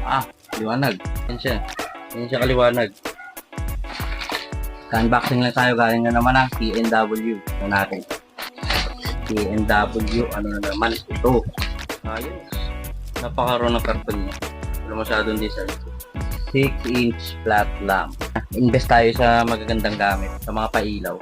Ah, liwanag. Yan siya. Yan siya kaliwanag. Unboxing lang tayo, galing na naman ang TNW. Ito natin. TNW, ano na naman ito. Ayos. Napakaroon ng karton niya. Wala masyadong design. 6-inch flat lamp. Invest tayo sa magagandang gamit, sa mga pailaw.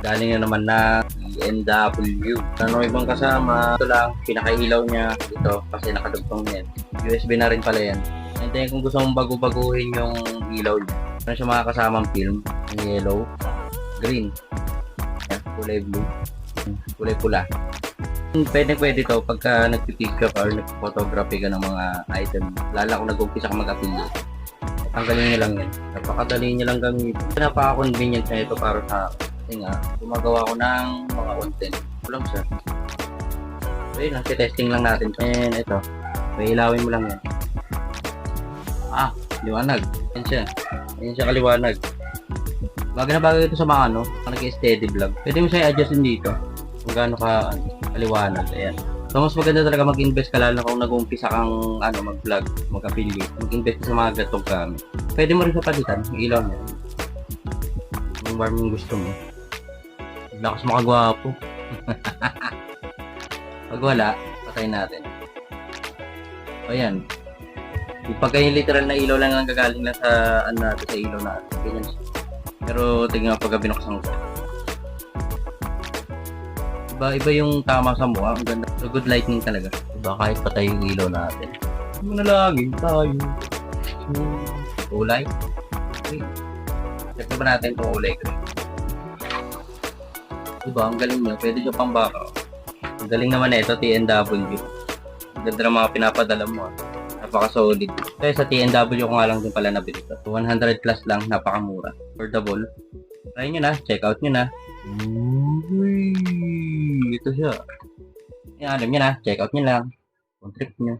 Galing na naman na TNW. Ano ibang kasama? Ito lang, pinakailaw niya. Ito, kasi nakadugtong yan. USB na rin pala yan. And then kung gusto mong bago-baguhin yung ilaw niya, meron siya mga kasamang film. Yellow, green, yan, kulay blue, kulay pula. Pwede to pagka nagpipick ka or nagphotography ka ng mga item. Lala kung nag-umpisa ka mag-affiliate. Tanggalin nyo lang yan. Napakadali nyo lang gamitin. Napaka-convenient na ito para sa akin. Kasi nga, gumagawa ko ng mga content. Ito lang siya. So yun, testing lang natin. And ito, may ilawin mo lang yan. Ah, liwanag. Yan siya. Yan siya kaliwanag. Bagay na bagay ito sa mga nag-steady vlog. Pwede mo siya i-adjustin dito. Kung gaano ka kaliwanag. Ayan. So, mas maganda talaga mag-invest ka lalo kung nag-uumpisa kang mag-vlog, mag-affiliate. Mag-invest ka sa mga gatong gamit. Pwede mo rin sa palitan, yung ilaw niya. Yung warm yung gusto mo. Lakas makagwapo. Pag wala, patayin natin. O yan. Pagka yung literal na ilaw lang ang gagaling lang sa natin, sa ilaw na ganyan siya. Pero tingnan pagka binuksan ko. Iba yung tama sa mukha. Ang ganda. So, good lighting talaga. Diba kahit patay yung ilaw natin. Manalangin tayo. Kulay. Okay. Check ba natin itong kulay green? Diba? Ang galing niya. Pwede nyo pang baka. Ang galing naman na ito, TNW. Ang ganda ng mga pinapadala mo. Napaka-solid. Kaya sa TNW ko nga lang din pala nabili ito. 100 plus lang. Napakamura. Affordable. Try nyo na. Check out nyo na. Uy, ito siya. Yan, alam nyo na. Check out nyo lang. Kung trip nyo.